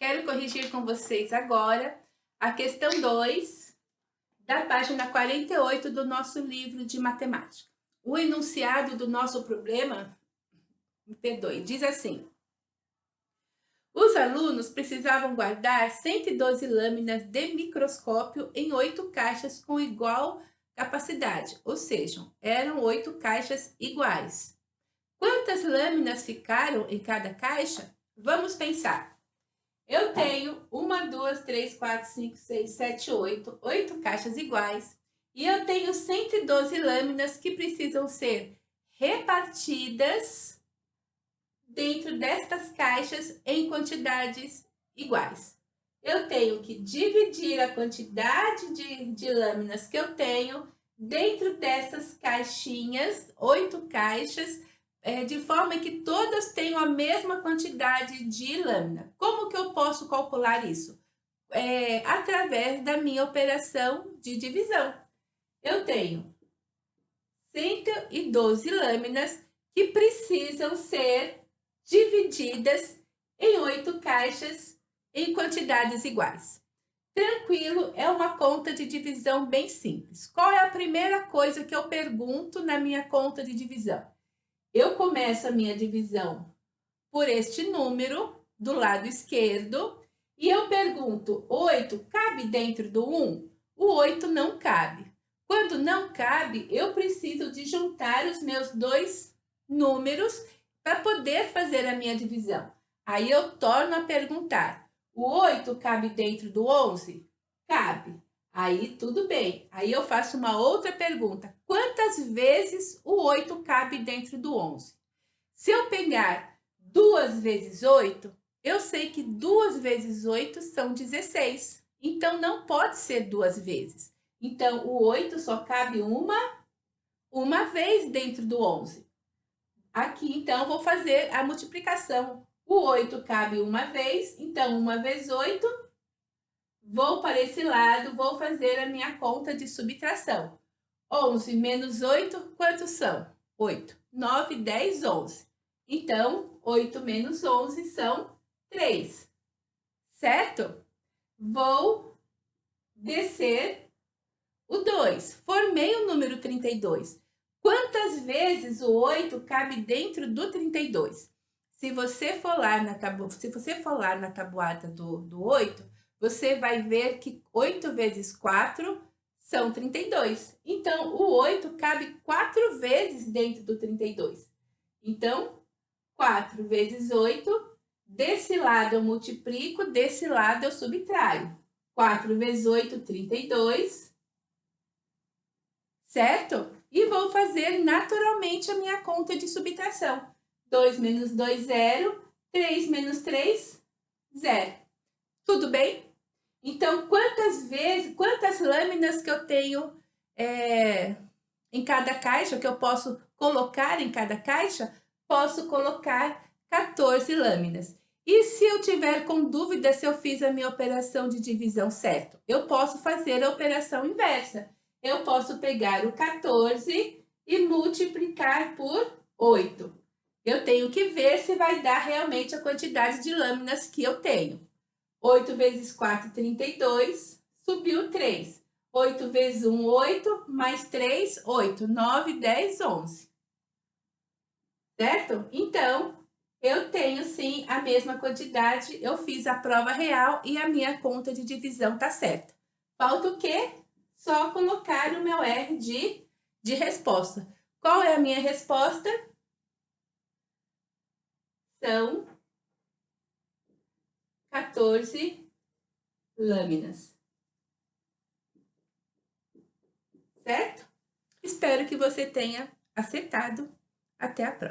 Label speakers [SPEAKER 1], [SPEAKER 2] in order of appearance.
[SPEAKER 1] Quero corrigir com vocês agora a questão 2 da página 48 do nosso livro de matemática. O enunciado do nosso problema, me perdoe, diz assim: os alunos precisavam guardar 112 lâminas de microscópio em 8 caixas com igual capacidade, ou seja, eram 8 caixas iguais. Quantas lâminas ficaram em cada caixa? Vamos pensar. Eu tenho 1, 2, 3, 4, 5, 6, 7, 8 caixas iguais. E eu tenho 112 lâminas que precisam ser repartidas dentro destas caixas em quantidades iguais. Eu tenho que dividir a quantidade de lâminas que eu tenho dentro dessas caixinhas, 8 caixas, de forma que todas tenham a mesma quantidade de lâmina. Como que eu posso calcular isso? Através da minha operação de divisão. Eu tenho 112 lâminas que precisam ser divididas em 8 caixas em quantidades iguais. Tranquilo, é uma conta de divisão bem simples. Qual é a primeira coisa que eu pergunto na minha conta de divisão? Eu começo a minha divisão por este número do lado esquerdo e eu pergunto, 8 cabe dentro do 1? O 8 não cabe. Quando não cabe, eu preciso de juntar os meus dois números para poder fazer a minha divisão. Aí eu torno a perguntar, o 8 cabe dentro do 11? Cabe. Aí tudo bem. Aí eu faço uma outra pergunta. Quantas vezes o 8 cabe dentro do 11? Se eu pegar 2 vezes 8, eu sei que 2 vezes 8 são 16. Então, não pode ser 2 vezes. Então, o 8 só cabe uma vez dentro do 11. Aqui, então, vou fazer a multiplicação. O 8 cabe uma vez, então 1 vezes 8. Vou para esse lado, vou fazer a minha conta de subtração. 11 menos 8, quantos são? 8. 9, 10, 11. Então, 8 menos 11 são 3. Certo? Vou descer o 2. Formei o número 32. Quantas vezes o 8 cabe dentro do 32? Se você for lá na tabuada do 8, você vai ver que 8 vezes 4 são 32. Então, o 8 cabe 4 vezes dentro do 32. Então, 4 vezes 8, desse lado eu multiplico, desse lado eu subtraio. 4 vezes 8, 32. Certo? E vou fazer naturalmente a minha conta de subtração. 2 menos 2, 0. 3 menos 3, 0. Tudo bem? Então, quantas lâminas que eu tenho em cada caixa, que eu posso colocar em cada caixa? Posso colocar 14 lâminas. E se eu tiver com dúvida se eu fiz a minha operação de divisão certo? Eu posso fazer a operação inversa. Eu posso pegar o 14 e multiplicar por 8. Eu tenho que ver se vai dar realmente a quantidade de lâminas que eu tenho. 8 vezes 4, 32, subiu 3. 8 vezes 1, 8, mais 3, 8. 9, 10, 11. Certo? Então, eu tenho sim a mesma quantidade, eu fiz a prova real e a minha conta de divisão tá certa. Falta o quê? Só colocar o meu R de resposta. Qual é a minha resposta? São 14 lâminas. Certo? Espero que você tenha acertado. Até a próxima.